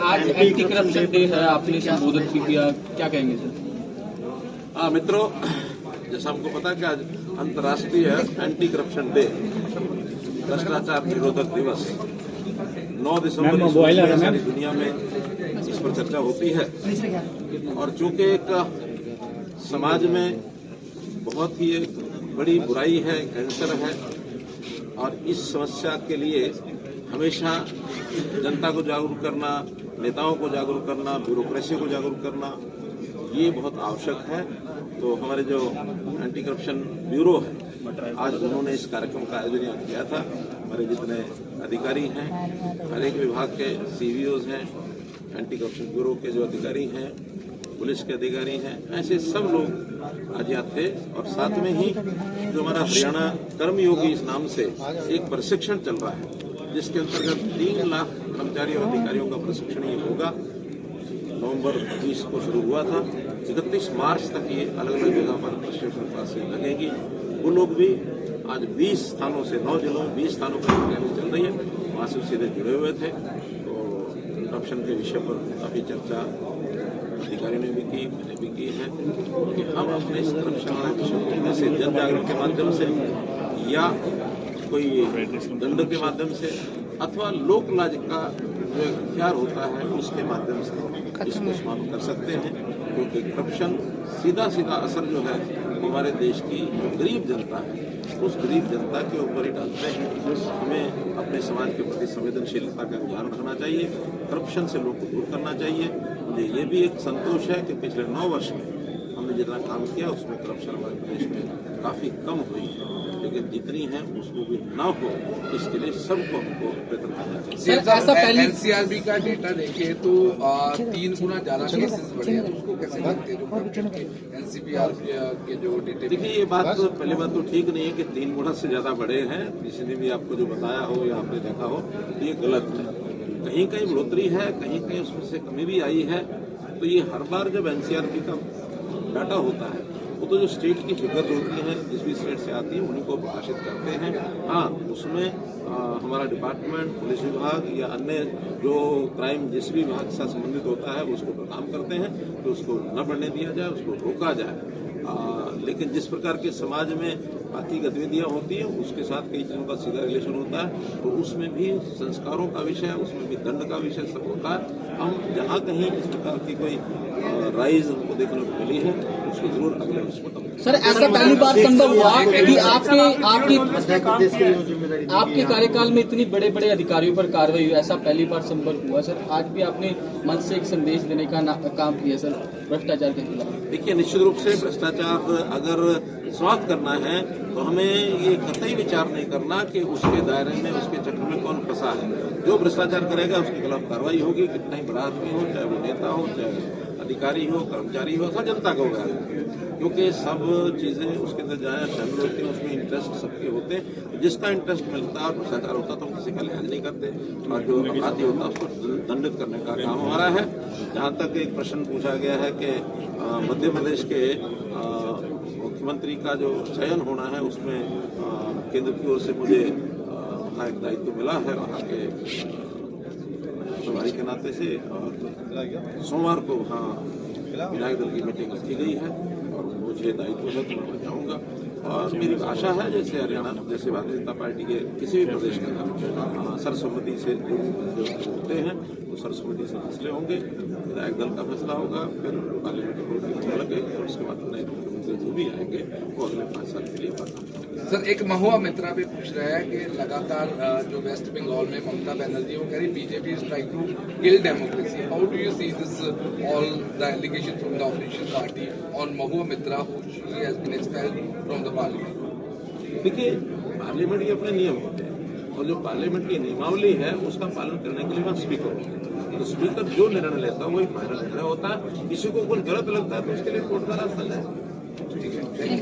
आज anti corruption day है, आपने संबोधित भी किया, क्या कहेंगे सर? मित्रों, जैसा हमको पता है कि आज अंतर्राष्ट्रीय एंटी करप्शन डे, भ्रष्टाचार निरोधक दिवस 9 दिसंबर सारी दुनिया में इस पर चर्चा होती है। और चूंकि एक समाज में बहुत ही एक बड़ी बुराई है, कैंसर है, और इस समस्या के लिए हमेशा जनता को जागरूक करना, नेताओं को जागरूक करना, ब्यूरोक्रेसी को जागरूक करना, ये बहुत आवश्यक है। तो हमारे जो एंटी करप्शन ब्यूरो है, आज उन्होंने इस कार्यक्रम का आयोजन यहाँ किया था। हमारे जितने अधिकारी हैं, हर एक विभाग के सीवीओज हैं, एंटी करप्शन ब्यूरो के जो अधिकारी हैं, पुलिस के अधिकारी हैं, ऐसे सब लोग आज यहाँ थे। और साथ में ही जो हमारा हरियाणा कर्मयोगी इस नाम से एक प्रशिक्षण चल रहा है, जिसके अंतर्गत 3 लाख कर्मचारी और अधिकारियों का प्रशिक्षण ये होगा। नवंबर 20 को शुरू हुआ था, 31 मार्च तक ये अलग अलग जगह पर प्रशिक्षण क्लासेज लगेगी। वो लोग भी आज 20 स्थानों से 9 जिलों 20 स्थानों पर ट्रेनिंग चल रही है, वहाँ से सीधे जुड़े हुए थे। तो करप्शन के विषय पर काफी चर्चा अधिकारियों ने भी की, मैंने भी की है कि हम अपने इस करप्शन के विषय को से जन जागरण के माध्यम से या कोई दंड के माध्यम से अथवा लोक लाज का जो इख्तियार होता है उसके माध्यम से इसको समाप्त कर सकते हैं। क्योंकि करप्शन सीधा असर जो है हमारे देश की जो गरीब जनता है, उस गरीब जनता के ऊपर ही डालते हैं। हमें अपने समाज के प्रति संवेदनशीलता का ध्यान रखना चाहिए, करप्शन से लोग को दूर करना चाहिए। मुझे ये भी एक संतोष है कि पिछले 9 वर्ष में हमने जितना काम किया उसमें करप्शन हमारे प्रदेश में काफी कम हुई है, लेकिन जितनी है उसको भी ना हो, इसके लिए सबको हमको प्रयत्न करना चाहिए। ऐसा पहले एनसीआरबी का डेटा देखे तो 3 गुना ज्यादा केसेस बढ़े हैं, तो उसको कैसे देखते हैं जो करप्शन के एनसीपीआर के जो डेटा? देखिए, ये बात तो पहली बात तो ठीक नहीं है कि 3 गुना से ज्यादा बढ़े हैं। किसी ने भी आपको जो बताया हो या आपने देखा हो, ये गलत है। कहीं कहीं बढ़ोतरी है, कहीं कहीं उसमें से कमी भी आई है। तो ये हर बार जब एनसीआरबी का डाटा होता है, वो तो जो स्टेट की फिगर्स होती हैं, जिस भी स्टेट से आती है उन्हीं को प्रकाशित करते हैं। हाँ, उसमें हमारा डिपार्टमेंट, पुलिस विभाग या अन्य जो क्राइम जिस भी विभाग से संबंधित होता है उसको पर काम करते हैं तो उसको न बढ़ने दिया जाए, उसको रोका जाए। लेकिन जिस प्रकार के समाज में बाकी गतिविधियां होती हैं उसके साथ कई चीजों का सीधा रिलेशन होता है, तो उसमें भी संस्कारों का विषय, उसमें भी दंड का विषय सब होता है। हम जहाँ कहीं इस प्रकार की कोई राइज हमको देखने को मिली है उसको जरूर अगले वर्ष में कम। सर, ऐसा पहली बार संभव हुआ कि आपके कार्यकाल में इतनी बड़े बड़े अधिकारियों पर कार्रवाई हुई, ऐसा पहली बार संभव हुआ सर? आज भी आपने मंच से एक संदेश देने का काम किया सर भ्रष्टाचार के खिलाफ। देखिए, निश्चित रूप से भ्रष्टाचार अगर समाप्त करना है तो हमें ये कतई विचार नहीं करना कि उसके दायरे में, उसके चक्र में कौन फंसा है। जो भ्रष्टाचार करेगा उसके खिलाफ कार्रवाई होगी, कितना ही बड़ा आदमी हो, चाहे वो नेता हो, चाहे अधिकारी हो, कर्मचारी हो, सब जनता का होगा। क्योंकि सब चीजें उसके अंदर जाए शामिल होती हैं, उसमें इंटरेस्ट सबके होते हैं। जिसका इंटरेस्ट मिलता है और भ्रष्टाचार होता तो किसी का लिहाज नहीं करते, और जो अपराधी होता है उसको दंडित करने का काम हमारा है। जहाँ तक एक प्रश्न पूछा गया है कि मध्य प्रदेश के मुख्यमंत्री का जो चयन होना है उसमें केंद्र की ओर से मुझे वहाँ एक दायित्व मिला है, वहाँ के प्रभारी के नाते से। और सोमवार को वहाँ विधायक दल की मीटिंग रखी गई है और मुझे दायित्व है तो मैं जाऊँगा। और मेरी आशा है जैसे हरियाणा, जैसे भारतीय जनता पार्टी के किसी भी प्रदेश के अंदर सर्वसम्मति से जो होते हैं तो सर्वसम्मति से फैसले होंगे, विधायक दल का फैसला होगा, फिर पार्लियामेंट की मीटिंग लगेगी और उसके बाद नए मुख्यमंत्री जो भी आएंगे वो अगले 5 साल के लिए बात करेंगे। सर, एक महुआ मित्रा भी पूछ रहा है कि लगातार जो वेस्ट बंगाल में ममता बनर्जी वो कह रही BJP is trying to kill democracy. How do you see this all the allegation from the opposition party on Mahua Moitra who she has been expelled from the parliament? देखिए, पार्लियामेंट के अपने नियम होते हैं और जो पार्लियामेंट की नियमावली है उसका पालन करने के लिए वहाँ स्पीकर होते हैं। तो स्पीकर जो निर्णय लेता है वही फाइनल निर्णय होता है। किसी को कुछ गलत लगता है तो उसके लिए कोर्ट का रास्ता जाए। ठीक है।